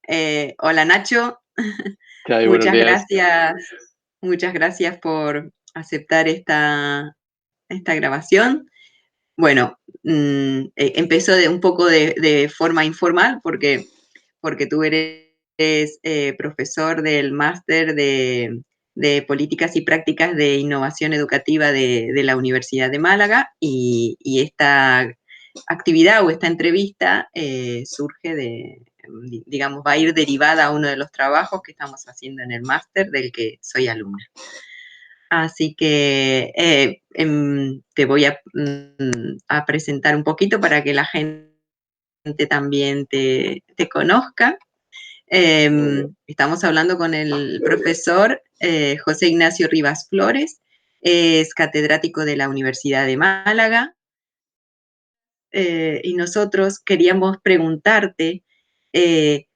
Hola Nacho, ¿Qué hay? Buenos muchas días. gracias, muchas gracias por aceptar esta grabación. Bueno, empezó de un poco de forma informal porque tú eres profesor del máster de Políticas y Prácticas de Innovación Educativa de la Universidad de Málaga y esta actividad o esta entrevista surge digamos, va a ir derivada a uno de los trabajos que estamos haciendo en el máster del que soy alumna. Así que te voy a presentar un poquito para que la gente también te conozca. Muy bien. Estamos hablando con el profesor José Ignacio Rivas Flores, es catedrático de la Universidad de Málaga, y nosotros queríamos preguntarte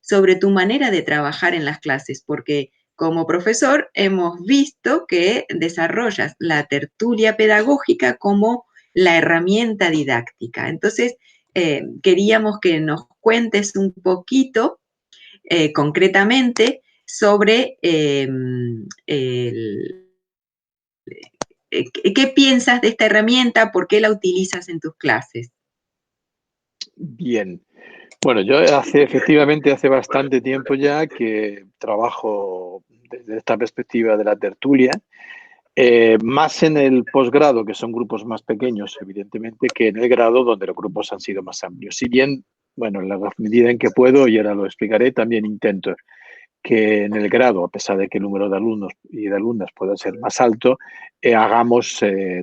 sobre tu manera de trabajar en las clases, porque como profesor hemos visto que desarrollas la tertulia pedagógica como la herramienta didáctica. Entonces, queríamos que nos cuentes un poquito concretamente sobre qué piensas de esta herramienta, por qué la utilizas en tus clases. Bien. Bueno, yo efectivamente hace bastante tiempo ya que trabajo desde esta perspectiva de la tertulia, más en el posgrado, que son grupos más pequeños, evidentemente, que en el grado, donde los grupos han sido más amplios. Si bien, bueno, en la medida en que puedo, y ahora lo explicaré, también intento que en el grado, a pesar de que el número de alumnos y de alumnas pueda ser más alto, hagamos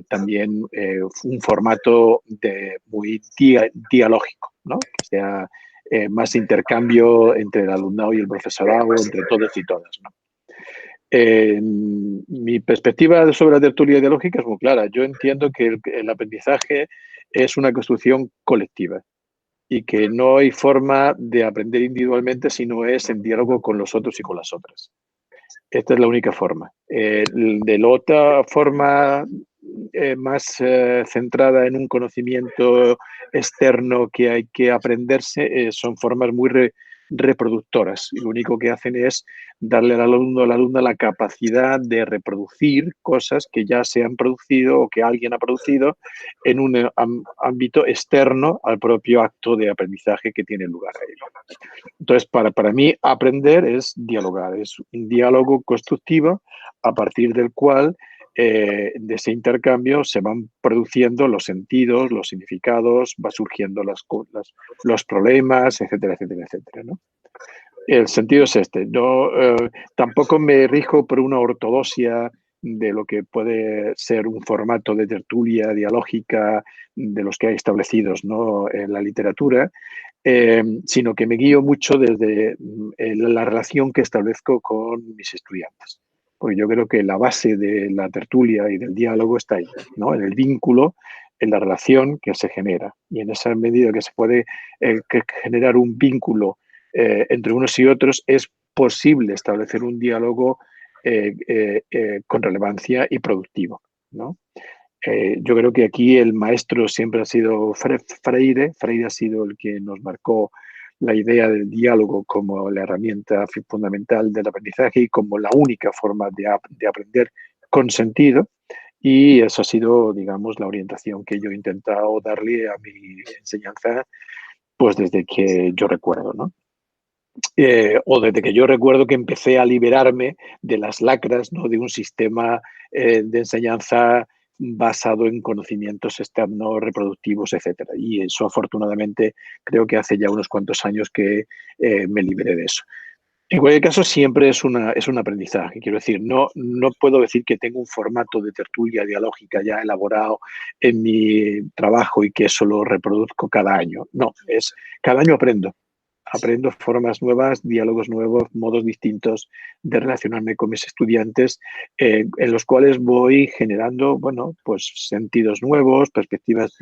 también un formato muy dialógico, ¿no? Que sea más intercambio entre el alumnado y el profesorado, entre todos y todas, ¿no? Mi perspectiva sobre la tertulia ideológica es muy clara. Yo entiendo que el aprendizaje es una construcción colectiva y que no hay forma de aprender individualmente si no es en diálogo con los otros y con las otras. Esta es la única forma. De la otra forma más centrada en un conocimiento externo que hay que aprenderse, son formas muy reproductoras. Y lo único que hacen es darle al alumno o a la alumna la capacidad de reproducir cosas que ya se han producido o que alguien ha producido en un ámbito externo al propio acto de aprendizaje que tiene lugar ahí, ¿no? Entonces, para mí, aprender es dialogar, es un diálogo constructivo a partir del cual de ese intercambio se van produciendo los sentidos, los significados, va surgiendo los problemas, etcétera, etcétera, etcétera, ¿no? El sentido es este. No, tampoco me rijo por una ortodoxia de lo que puede ser un formato de tertulia dialógica de los que hay establecidos, ¿no?, en la literatura, sino que me guío mucho desde la relación que establezco con mis estudiantes. Porque yo creo que la base de la tertulia y del diálogo está ahí, ¿no?, en el vínculo, en la relación que se genera. Y en esa medida que se puede generar un vínculo entre unos y otros, es posible establecer un diálogo con relevancia y productivo, ¿no? Yo creo que aquí el maestro siempre ha sido Freire. Freire ha sido el que nos marcó la idea del diálogo como la herramienta fundamental del aprendizaje y como la única forma de aprender con sentido. Y eso ha sido, digamos, la orientación que yo he intentado darle a mi enseñanza, pues desde que yo recuerdo, ¿no? O desde que yo recuerdo que empecé a liberarme de las lacras, ¿no?, de un sistema de enseñanza basado en conocimientos externos, reproductivos, etcétera. Y eso, afortunadamente, creo que hace ya unos cuantos años que me liberé de eso. En cualquier caso, siempre es un aprendizaje. Quiero decir, no puedo decir que tengo un formato de tertulia dialógica ya elaborado en mi trabajo y que eso lo reproduzco cada año. No, cada año aprendo formas nuevas, diálogos nuevos, modos distintos de relacionarme con mis estudiantes, en los cuales voy generando, bueno, pues sentidos nuevos, perspectivas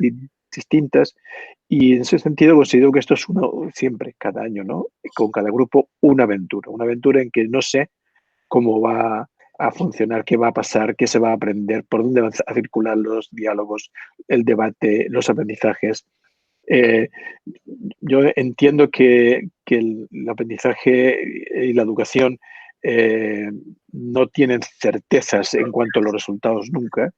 distintas. Y en ese sentido considero que esto es siempre, cada año, ¿no? Con cada grupo una aventura en que no sé cómo va a funcionar, qué va a pasar, qué se va a aprender, por dónde van a circular los diálogos, el debate, los aprendizajes. Eh, yo entiendo que el aprendizaje y la educación no tienen certezas en cuanto a los resultados nunca,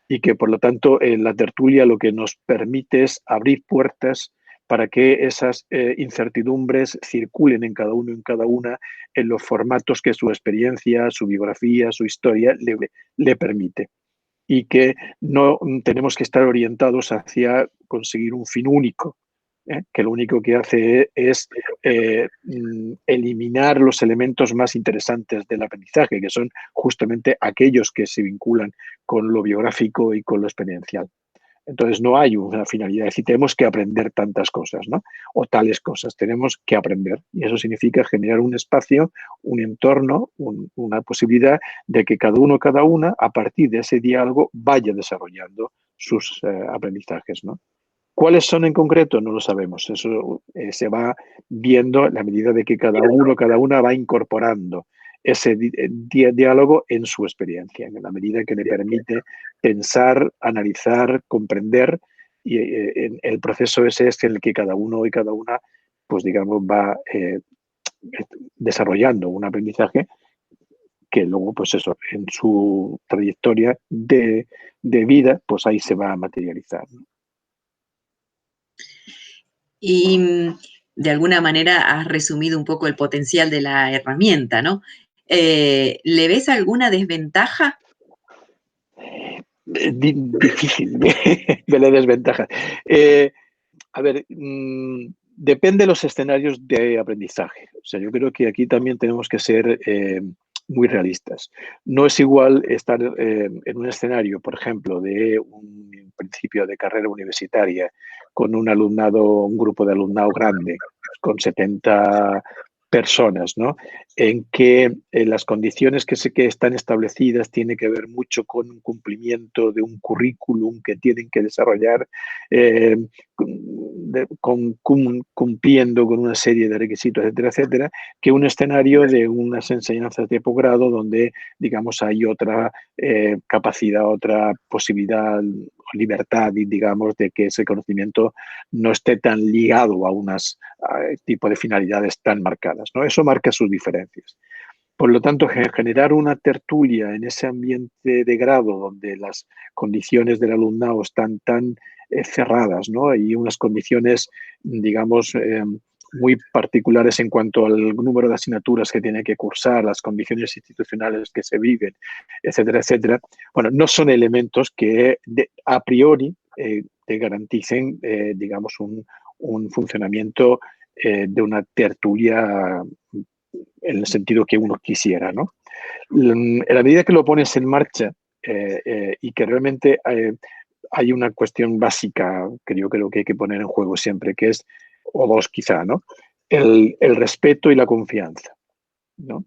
y que por lo tanto la tertulia lo que nos permite es abrir puertas para que esas incertidumbres circulen en cada uno, en cada una, en los formatos que su experiencia, su biografía, su historia le permite. Y que no tenemos que estar orientados hacia conseguir un fin único, que lo único que hace es eliminar los elementos más interesantes del aprendizaje, que son justamente aquellos que se vinculan con lo biográfico y con lo experiencial. Entonces no hay una finalidad, es decir, tenemos que aprender tantas cosas, ¿no? O tales cosas, tenemos que aprender. Y eso significa generar un espacio, un entorno, una posibilidad de que cada uno, cada una, a partir de ese diálogo, vaya desarrollando sus aprendizajes, ¿no? ¿Cuáles son en concreto? No lo sabemos. Eso se va viendo a la medida de que cada uno, cada una va incorporando ese diálogo en su experiencia, en la medida que le permite pensar, analizar, comprender, y el proceso ese es el que cada uno y cada una, pues digamos, va desarrollando un aprendizaje que luego, pues eso, en su trayectoria de vida, pues ahí se va a materializar, ¿no? Y de alguna manera has resumido un poco el potencial de la herramienta, ¿no? ¿Le ves alguna desventaja? Difícil de la desventaja. A ver, depende de los escenarios de aprendizaje. O sea, yo creo que aquí también tenemos que ser muy realistas. No es igual estar en un escenario, por ejemplo, de un principio de carrera universitaria con un alumnado, un grupo de alumnado grande, con 70 personas, ¿no? En que las condiciones que están establecidas tienen que ver mucho con un cumplimiento de un currículum que tienen que desarrollar, cumpliendo con una serie de requisitos, etcétera, etcétera, que un escenario de unas enseñanzas de posgrado donde, digamos, hay otra capacidad, otra posibilidad, libertad, digamos, de que ese conocimiento no esté tan ligado a unas tipo de finalidades tan marcadas, ¿no? Eso marca sus diferencias. Por lo tanto, generar una tertulia en ese ambiente de grado donde las condiciones del alumnado están tan cerradas, ¿no? Y unas condiciones, digamos, muy particulares en cuanto al número de asignaturas que tiene que cursar, las condiciones institucionales que se viven, etcétera, etcétera. Bueno, no son elementos que a priori te garanticen, digamos, un funcionamiento de una tertulia en el sentido que uno quisiera, ¿no? En la medida que lo pones en marcha y que realmente hay una cuestión básica que yo creo que hay que poner en juego siempre, que es, o dos quizá, ¿no? El respeto y la confianza, ¿no?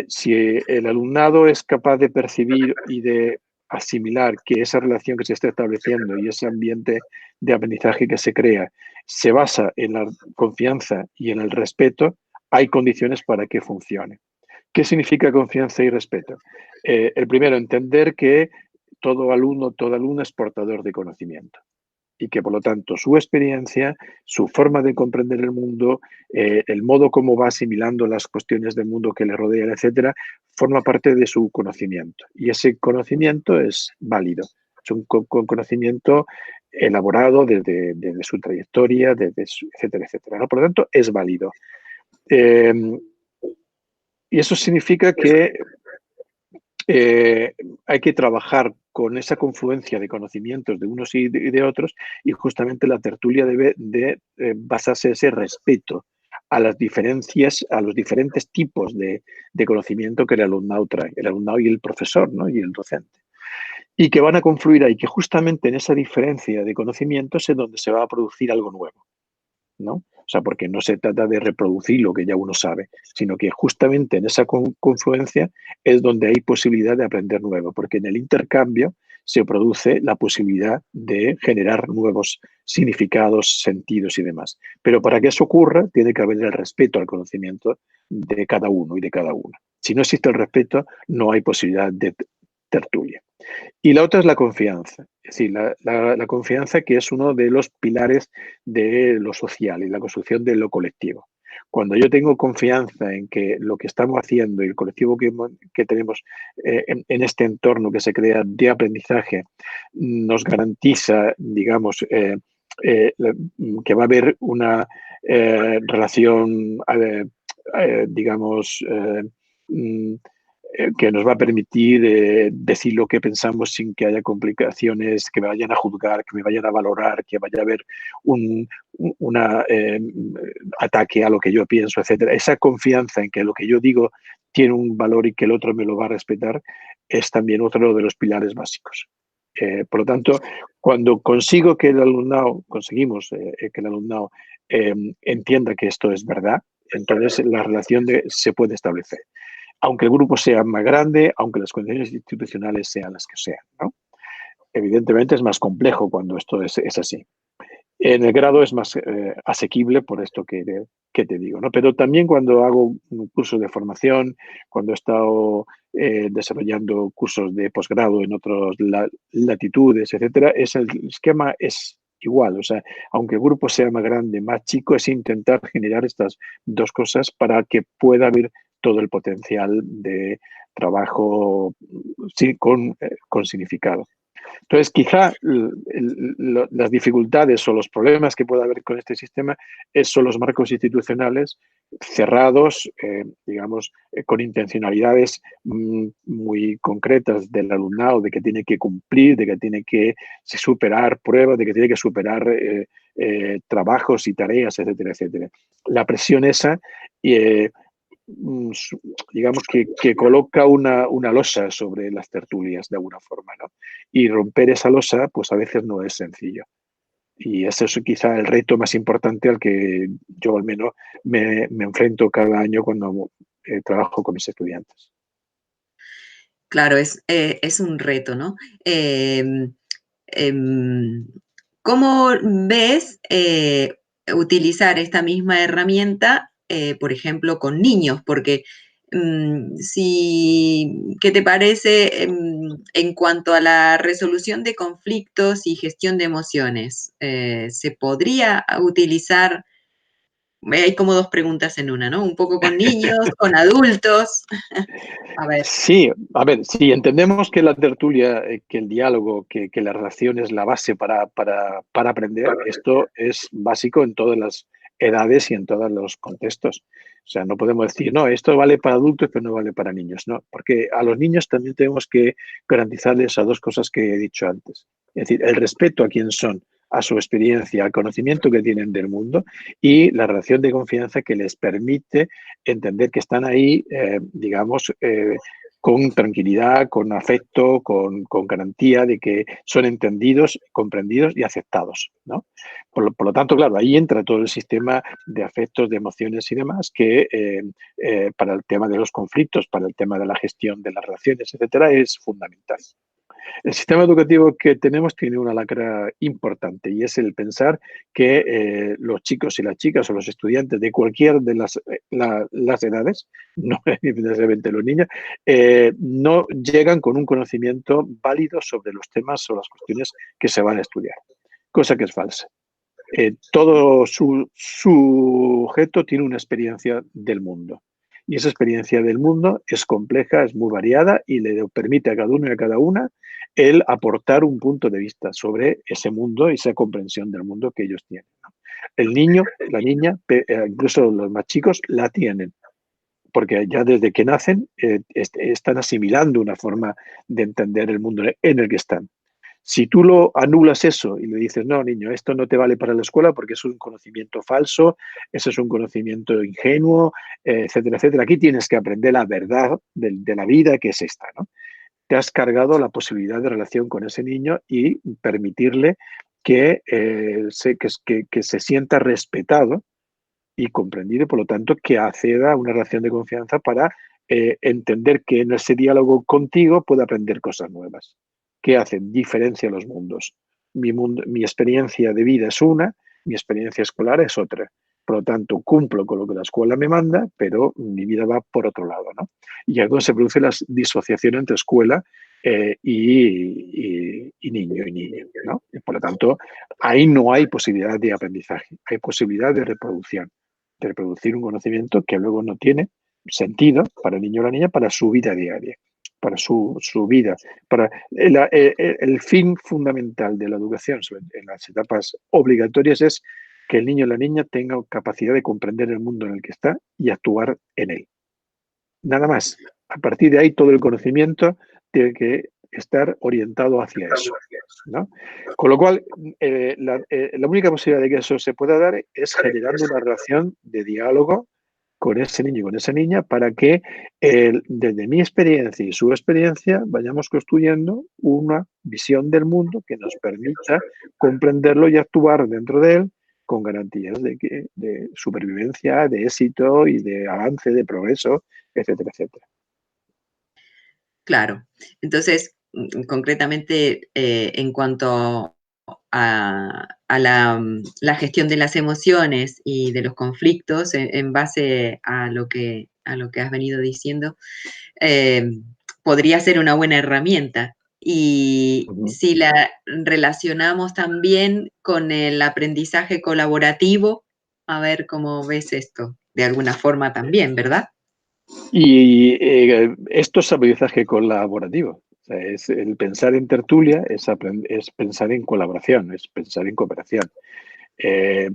Si el alumnado es capaz de percibir y de asimilar que esa relación que se está estableciendo y ese ambiente de aprendizaje que se crea se basa en la confianza y en el respeto, hay condiciones para que funcione. ¿Qué significa confianza y respeto? El primero, entender que todo alumno, toda alumna es portador de conocimiento y que por lo tanto su experiencia, su forma de comprender el mundo, el modo como va asimilando las cuestiones del mundo que le rodea, etcétera, forma parte de su conocimiento. Y ese conocimiento es válido. Es un conocimiento elaborado desde su trayectoria, etcétera, etcétera, ¿no? Por lo tanto, es válido. Eh, y eso significa que hay que trabajar con esa confluencia de conocimientos de unos y de otros, y justamente la tertulia debe de basarse en ese respeto a las diferencias, a los diferentes tipos de conocimiento que el alumnado trae, el alumnado y el profesor, ¿no? Y el docente. Y que van a confluir ahí, que justamente en esa diferencia de conocimientos es donde se va a producir algo nuevo, ¿no? O sea, porque no se trata de reproducir lo que ya uno sabe, sino que justamente en esa confluencia es donde hay posibilidad de aprender nuevo, porque en el intercambio se produce la posibilidad de generar nuevos significados, sentidos y demás. Pero para que eso ocurra, tiene que haber el respeto al conocimiento de cada uno y de cada una. Si no existe el respeto, no hay posibilidad tertulia. Y la otra es la confianza. Es decir, la confianza, que es uno de los pilares de lo social y la construcción de lo colectivo. Cuando yo tengo confianza en que lo que estamos haciendo y el colectivo que tenemos en este entorno que se crea de aprendizaje nos garantiza, digamos, que va a haber una relación, digamos, mm, que nos va a permitir decir lo que pensamos sin que haya complicaciones, que me vayan a juzgar, que me vayan a valorar, que vaya a haber un una, ataque a lo que yo pienso, etcétera. Esa confianza en que lo que yo digo tiene un valor y que el otro me lo va a respetar es también otro de los pilares básicos. Por lo tanto, cuando consigo que el alumnado, conseguimos que el alumnado entienda que esto es verdad, entonces la relación se puede establecer, aunque el grupo sea más grande, aunque las condiciones institucionales sean las que sean, ¿no? Evidentemente es más complejo cuando esto es así. En el grado es más asequible por esto que te digo, ¿no? Pero también cuando hago un curso de formación, cuando he estado desarrollando cursos de posgrado en otras latitudes, etcétera, el esquema es igual. O sea, aunque el grupo sea más grande, más chico, es intentar generar estas dos cosas para que pueda haber todo el potencial de trabajo sí, con significado. Entonces, quizá las dificultades o los problemas que pueda haber con este sistema son los marcos institucionales cerrados, digamos, con intencionalidades muy concretas del alumnado, de que tiene que cumplir, de que tiene que superar pruebas, de que tiene que superar trabajos y tareas, etcétera, etcétera. La presión esa digamos que coloca una losa sobre las tertulias de alguna forma, ¿no? Y romper esa losa, pues a veces no es sencillo. Y ese es quizá el reto más importante al que yo al menos me enfrento cada año cuando trabajo con mis estudiantes. Claro, es un reto, ¿no? Em, ¿Cómo ves utilizar esta misma herramienta, por ejemplo, con niños? Porque ¿qué te parece en cuanto a la resolución de conflictos y gestión de emociones? ¿Se podría utilizar? Hay como dos preguntas en una, ¿no? Un poco con niños, con adultos. A ver. Sí, a ver, si entendemos que la tertulia, que el diálogo, que la relación es la base para aprender, esto es básico en todas las edades y en todos los contextos. O sea, no podemos decir, no, esto vale para adultos, pero no vale para niños, no, porque a los niños también tenemos que garantizarles a dos cosas que he dicho antes. Es decir, el respeto a quién son, a su experiencia, al conocimiento que tienen del mundo y la relación de confianza que les permite entender que están ahí, digamos, con tranquilidad, con afecto, con garantía de que son entendidos, comprendidos y aceptados, ¿no? Por lo tanto, claro, ahí entra todo el sistema de afectos, de emociones y demás que para el tema de los conflictos, para el tema de la gestión de las relaciones, etcétera, es fundamental. El sistema educativo que tenemos tiene una lacra importante y es el pensar que los chicos y las chicas o los estudiantes de cualquier de las edades, no necesariamente los niños, no llegan con un conocimiento válido sobre los temas o las cuestiones que se van a estudiar, cosa que es falsa. Todo su sujeto tiene una experiencia del mundo. Y esa experiencia del mundo es compleja, es muy variada y le permite a cada uno y a cada una el aportar un punto de vista sobre ese mundo y esa comprensión del mundo que ellos tienen, ¿no? El niño, la niña, incluso los más chicos, la tienen, porque ya desde que nacen están asimilando una forma de entender el mundo en el que están. Si tú lo anulas eso y le dices, no, niño, esto no te vale para la escuela porque es un conocimiento falso, eso es un conocimiento ingenuo, etcétera, etcétera. Aquí tienes que aprender la verdad de la vida que es esta, ¿no? Te has cargado la posibilidad de relación con ese niño y permitirle que se sienta respetado y comprendido, y por lo tanto, que acceda a una relación de confianza para entender que en ese diálogo contigo puede aprender cosas nuevas. ¿Qué hace? Diferencia los mundos. Mi experiencia de vida es una, mi experiencia escolar es otra. Por lo tanto, cumplo con lo que la escuela me manda, pero mi vida va por otro lado, ¿no? Y ahí es donde se produce la disociación entre escuela y niño y niña, ¿no? Y por lo tanto, ahí no hay posibilidad de aprendizaje, hay posibilidad de reproducción, de reproducir un conocimiento que luego no tiene sentido para el niño o la niña, para su vida diaria, para su vida. Para el fin fundamental de la educación en las etapas obligatorias es que el niño o la niña tenga capacidad de comprender el mundo en el que está y actuar en él. Nada más. A partir de ahí, todo el conocimiento tiene que estar orientado hacia eso, ¿no? Con lo cual, la única posibilidad de que eso se pueda dar es generando una relación de diálogo con ese niño y con esa niña para que desde mi experiencia y su experiencia vayamos construyendo una visión del mundo que nos permita comprenderlo y actuar dentro de él con garantías de supervivencia, de éxito y de avance, de progreso, etcétera, etcétera. Claro. Entonces, concretamente, en cuanto a la gestión de las emociones y de los conflictos, en base a lo que has venido diciendo, eh, podría ser una buena herramienta. Y Ujú. si la relacionamos también con el aprendizaje colaborativo, a ver cómo ves esto, de alguna forma también, ¿verdad? Y esto es aprendizaje colaborativo. O sea, es el pensar en tertulia, es pensar en colaboración, es pensar en cooperación. Eh,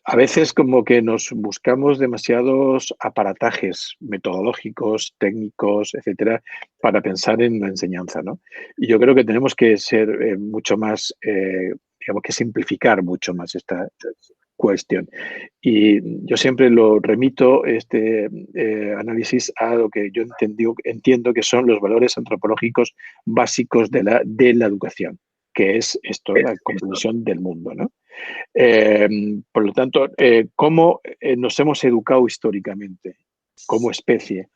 a veces como que nos buscamos demasiados aparatajes metodológicos, técnicos, etcétera, para pensar en la enseñanza, ¿no? Y yo creo que tenemos que ser mucho más, digamos que simplificar mucho más esta cuestión. Y yo siempre lo remito, este análisis, a lo que yo entiendo que son los valores antropológicos básicos de la educación, que es esto, la comprensión del mundo, ¿no? Eh, por lo tanto, ¿cómo nos hemos educado históricamente como especie?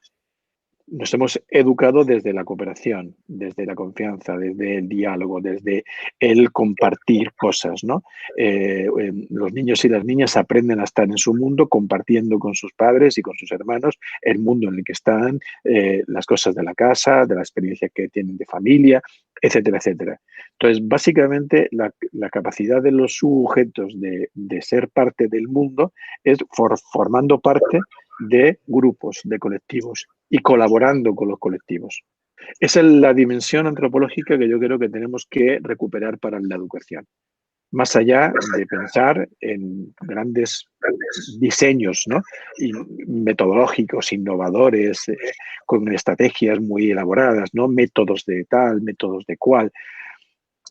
Nos hemos educado desde la cooperación, desde la confianza, desde el diálogo, desde el compartir cosas, ¿no? Los niños y las niñas aprenden a estar en su mundo compartiendo con sus padres y con sus hermanos el mundo en el que están, las cosas de la casa, de la experiencia que tienen de familia, etcétera, etcétera. Entonces, básicamente, la capacidad de los sujetos de ser parte del mundo es formando parte de grupos, de colectivos y colaborando con los colectivos. Esa es la dimensión antropológica que yo creo que tenemos que recuperar para la educación. Más allá de pensar en grandes diseños, ¿no? Y metodológicos, innovadores, con estrategias muy elaboradas, ¿no? Métodos de tal, métodos de cual.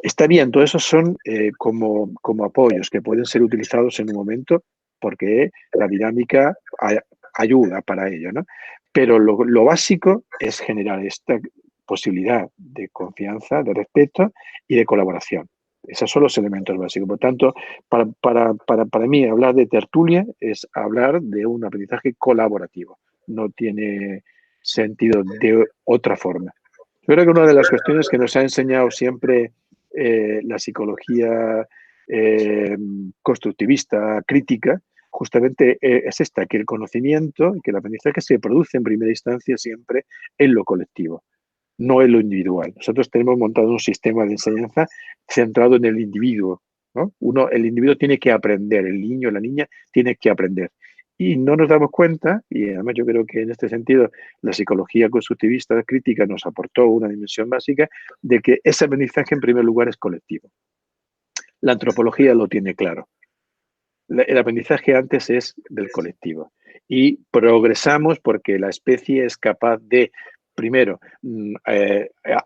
Está bien, todo eso son como apoyos que pueden ser utilizados en un momento porque la dinámica ayuda para ello, ¿no? Pero lo básico es generar esta posibilidad de confianza, de respeto y de colaboración. Esos son los elementos básicos. Por tanto, para mí hablar de tertulia es hablar de un aprendizaje colaborativo. No tiene sentido de otra forma. Yo creo que una de las cuestiones que nos ha enseñado siempre la psicología constructivista, crítica, justamente es esta, que el conocimiento y que el aprendizaje se produce en primera instancia siempre en lo colectivo, no en lo individual. Nosotros tenemos montado un sistema de enseñanza centrado en el individuo, ¿no? El individuo tiene que aprender, el niño, la niña tiene que aprender. Y no nos damos cuenta, y además yo creo que en este sentido la psicología constructivista crítica nos aportó una dimensión básica de que ese aprendizaje en primer lugar es colectivo. La antropología lo tiene claro. El aprendizaje antes es del colectivo y progresamos porque la especie es capaz de, primero,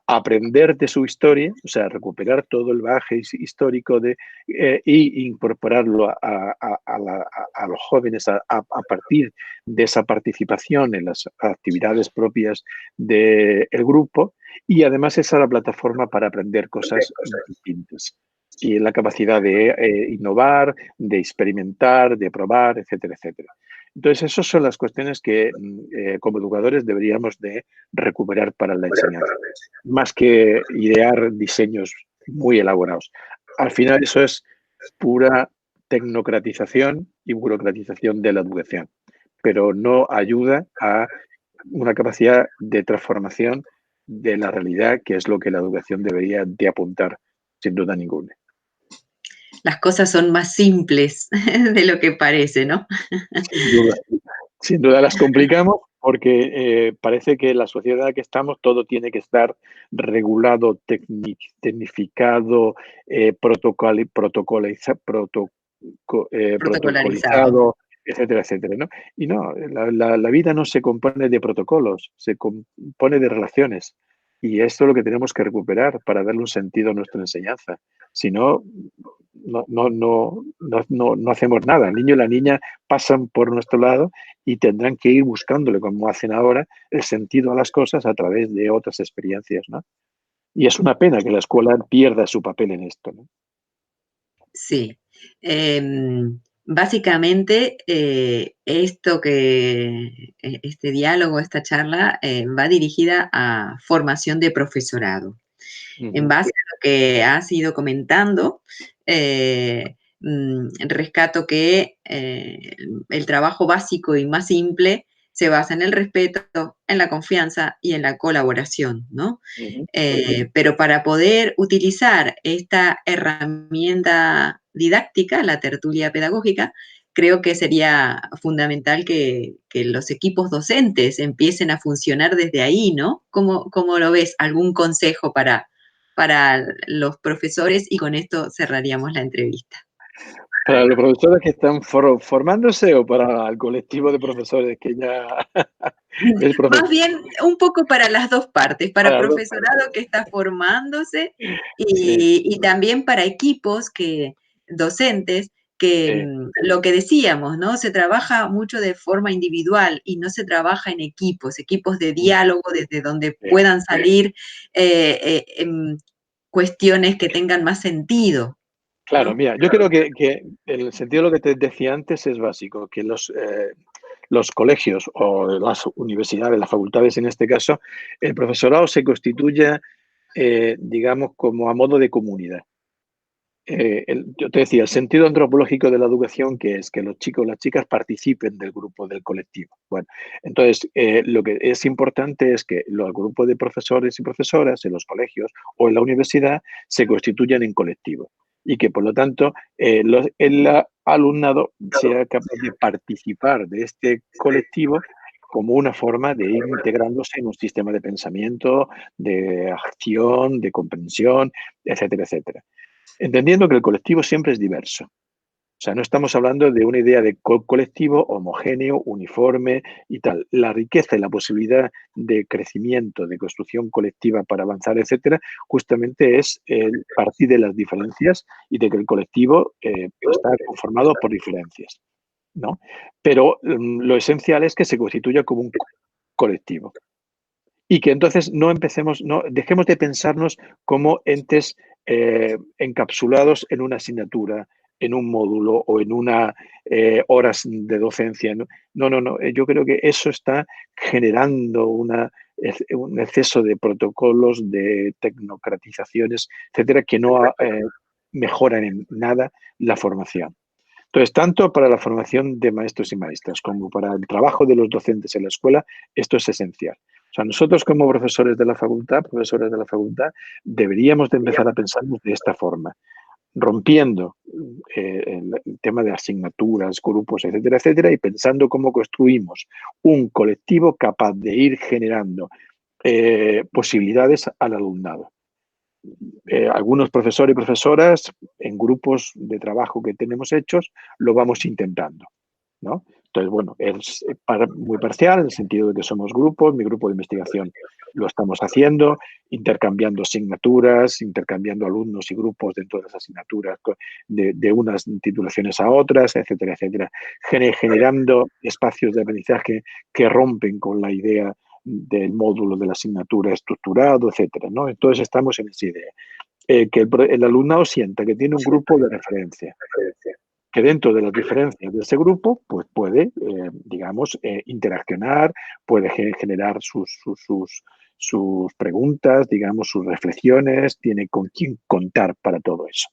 aprender de su historia, o sea, recuperar todo el bagaje histórico y incorporarlo a los jóvenes a partir de esa participación en las actividades propias del grupo, y además esa es la plataforma para aprender cosas distintas y la capacidad de innovar, de experimentar, de probar, etcétera, etcétera. Entonces, esas son las cuestiones que como educadores deberíamos de recuperar para la enseñanza, más que idear diseños muy elaborados. Al final eso es pura tecnocratización y burocratización de la educación, pero no ayuda a una capacidad de transformación de la realidad, que es lo que la educación debería de apuntar, sin duda ninguna. Las cosas son más simples de lo que parece, ¿no? Sin duda. Sin duda las complicamos porque parece que en la sociedad en la que estamos todo tiene que estar regulado, tecnificado, Protocolarizado. protocolizado, etcétera, etcétera, ¿no? Y no, la vida no se compone de protocolos, se compone de relaciones. Y esto es lo que tenemos que recuperar para darle un sentido a nuestra enseñanza. Si no, no hacemos nada. El niño y la niña pasan por nuestro lado y tendrán que ir buscándole, como hacen ahora, el sentido a las cosas a través de otras experiencias, ¿no? Y es una pena que la escuela pierda su papel en esto, ¿no? Sí. Básicamente, este diálogo, esta charla, va dirigida a formación de profesorado. En Ujú. base a lo que has ido comentando, rescato que el trabajo básico y más simple se basa en el respeto, en la confianza y en la colaboración, ¿no? Ujú. Pero para poder utilizar esta herramienta didáctica, la tertulia pedagógica, creo que sería fundamental que los equipos docentes empiecen a funcionar desde ahí, ¿no? ¿Cómo lo ves? ¿Algún consejo para los profesores? Y con esto cerraríamos la entrevista. ¿Para los profesores que están formándose o para el colectivo de profesores que ya es Más profesor? bien un poco para las dos partes, para Para las dos profesorado que está formándose sí, y también para equipos docentes que sí. lo que decíamos, ¿no? Se trabaja mucho de forma individual y no se trabaja en equipos de diálogo desde donde Sí. puedan salir cuestiones que tengan más sentido, Claro, ¿no? mira, yo creo que el sentido de lo que te decía antes es básico, que los colegios o las universidades, las facultades en este caso, el profesorado se constituya, digamos, como a modo de comunidad. Yo te decía, el sentido antropológico de la educación, que es que los chicos, las chicas participen del grupo, del colectivo. Bueno, entonces, lo que es importante es que los grupos de profesores y profesoras en los colegios o en la universidad se constituyan en colectivo y que, por lo tanto, el alumnado sea capaz de participar de este colectivo como una forma de ir integrándose en un sistema de pensamiento, de acción, de comprensión, etcétera, etcétera. Entendiendo que el colectivo siempre es diverso. O sea, no estamos hablando de una idea de colectivo homogéneo, uniforme y tal. La riqueza y la posibilidad de crecimiento, de construcción colectiva para avanzar, etcétera, justamente es el partir de las diferencias y de que el colectivo está conformado por diferencias, ¿no? Pero lo esencial es que se constituya como un colectivo. Y que entonces no dejemos de pensarnos como entes encapsulados en una asignatura, en un módulo o en una horas de docencia. No. Yo creo que eso está generando un exceso de protocolos, de tecnocratizaciones, etcétera, que no mejoran en nada la formación. Entonces, tanto para la formación de maestros y maestras como para el trabajo de los docentes en la escuela, esto es esencial. O sea, nosotros como profesores de la facultad, profesores de la facultad, deberíamos de empezar a pensarnos de esta forma, rompiendo el tema de asignaturas, grupos, etcétera, etcétera, y pensando cómo construimos un colectivo capaz de ir generando posibilidades al alumnado. Algunos profesores y profesoras en grupos de trabajo que tenemos hechos lo vamos intentando, ¿no? Entonces, bueno, es muy parcial en el sentido de que somos grupos, mi grupo de investigación lo estamos haciendo, intercambiando asignaturas, intercambiando alumnos y grupos dentro de las asignaturas de unas titulaciones a otras, etcétera, etcétera, generando espacios de aprendizaje que rompen con la idea del módulo de la asignatura estructurado, etcétera, ¿no? Entonces estamos en esa idea. Que el alumnado sienta que tiene un grupo de referencia, que dentro de las diferencias de ese grupo, pues puede, digamos, interaccionar, puede generar sus preguntas, digamos, sus reflexiones, tiene con quién contar para todo eso,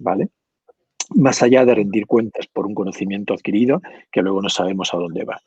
¿vale? Más allá de rendir cuentas por un conocimiento adquirido que luego no sabemos a dónde va.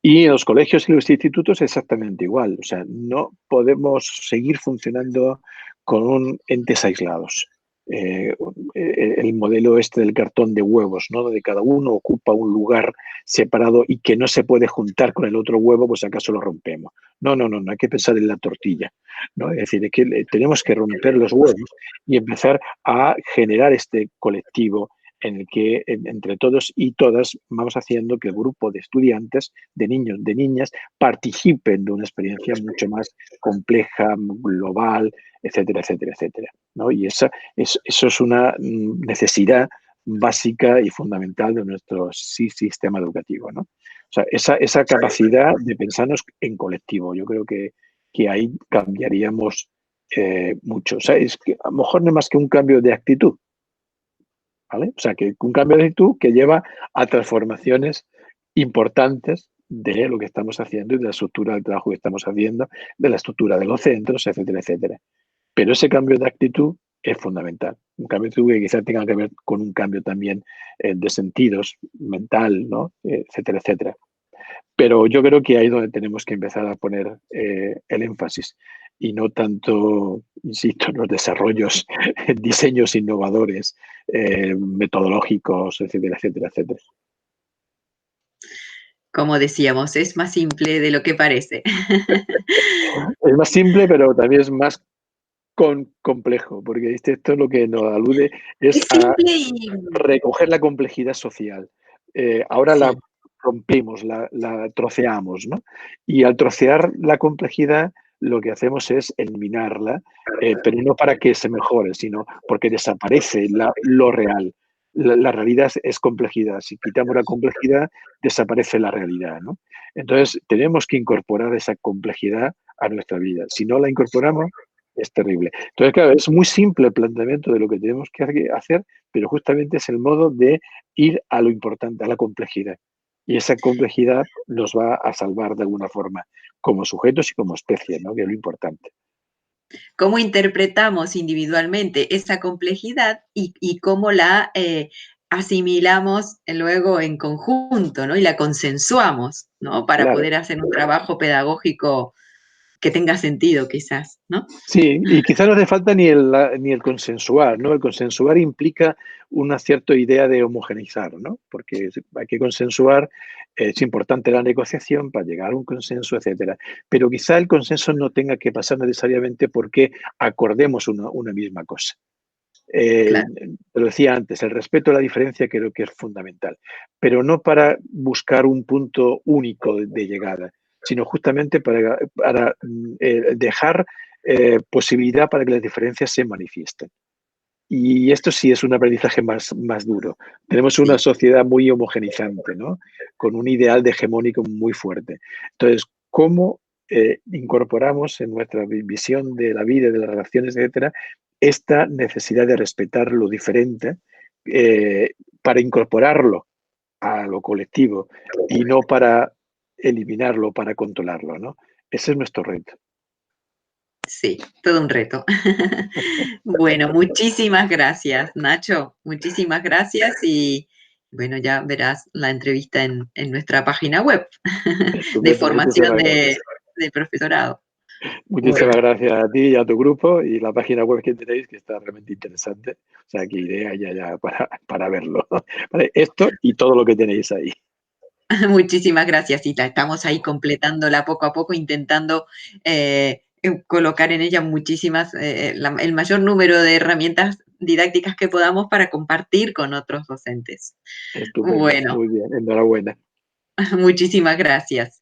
Y en los colegios y los institutos exactamente igual. O sea, no podemos seguir funcionando con entes aislados. El modelo este del cartón de huevos, ¿no? Donde cada uno ocupa un lugar separado y que no se puede juntar con el otro huevo, pues acaso lo rompemos. No, no, no, no hay que pensar en la tortilla, ¿no? Es decir, es que tenemos que romper los huevos y empezar a generar este colectivo en el que entre todos y todas vamos haciendo que el grupo de estudiantes, de niños, de niñas, participen de una experiencia mucho más compleja, global, etcétera, etcétera, etcétera, ¿no? Y eso es una necesidad básica y fundamental de nuestro sistema educativo, ¿no? O sea, esa capacidad de pensarnos en colectivo, yo creo que ahí cambiaríamos mucho. O sea, es que a lo mejor no es más que un cambio de actitud, ¿vale? O sea, que un cambio de actitud que lleva a transformaciones importantes de lo que estamos haciendo y de la estructura del trabajo que estamos haciendo, de la estructura de los centros, etcétera, etcétera. Pero ese cambio de actitud es fundamental. Un cambio de actitud que quizás tenga que ver con un cambio también de sentidos, mental, ¿no? Etcétera, etcétera. Pero yo creo que ahí es donde tenemos que empezar a poner el énfasis y no tanto, insisto, en los desarrollos, diseños innovadores, metodológicos, etcétera, etcétera, etcétera. Como decíamos, es más simple de lo que parece. Es más simple, pero también es más complejo, porque esto es lo que nos alude es Es a simple y recoger la complejidad social. Ahora la sí, rompimos, la troceamos, ¿no? Y al trocear la complejidad, lo que hacemos es eliminarla, pero no para que se mejore, sino porque desaparece lo real. La realidad es complejidad. Si quitamos la complejidad, desaparece la realidad, ¿no? Entonces, tenemos que incorporar esa complejidad a nuestra vida. Si no la incorporamos, es terrible. Entonces, claro, es muy simple el planteamiento de lo que tenemos que hacer, pero justamente es el modo de ir a lo importante, a la complejidad. Y esa complejidad nos va a salvar de alguna forma, como sujetos y como especie, ¿no? Que es lo importante. cómo interpretamos individualmente esa complejidad y cómo la asimilamos luego en conjunto, ¿no? Y la consensuamos, ¿no? Para Claro. poder hacer un trabajo pedagógico que tenga sentido, quizás, ¿no? Sí, y quizás no hace falta ni el consensuar, ¿no? El consensuar implica una cierta idea de homogeneizar, ¿no? Porque hay que consensuar, es importante la negociación para llegar a un consenso, etcétera. Pero quizá el consenso no tenga que pasar necesariamente porque acordemos una misma cosa. Claro. Lo decía antes, el respeto a la diferencia creo que es fundamental, pero no para buscar un punto único de llegada, sino justamente para dejar posibilidad para que las diferencias se manifiesten. Y esto sí es un aprendizaje más duro. Tenemos una Sí. sociedad muy homogenizante, ¿no? Con un ideal de hegemónico muy fuerte. Entonces, ¿cómo incorporamos en nuestra visión de la vida, de las relaciones, etcétera, esta necesidad de respetar lo diferente para incorporarlo a lo colectivo y no para eliminarlo, para controlarlo, ¿no? Ese es nuestro reto. Sí, todo un reto. Bueno, muchísimas gracias, Nacho. Muchísimas gracias y bueno, ya verás la entrevista en nuestra página web de Estupendo, formación de profesorado. muchísimas Bueno, gracias a ti y a tu grupo y la página web que tenéis que está realmente interesante. O sea, que iré allá ya para verlo. Vale, esto y todo lo que tenéis ahí. muchísimas gracias, Ita. Estamos ahí completándola poco a poco, intentando colocar en ella muchísimas, el mayor número de herramientas didácticas que podamos para compartir con otros docentes. Estupendo, Bueno, muy bien, enhorabuena. muchísimas gracias.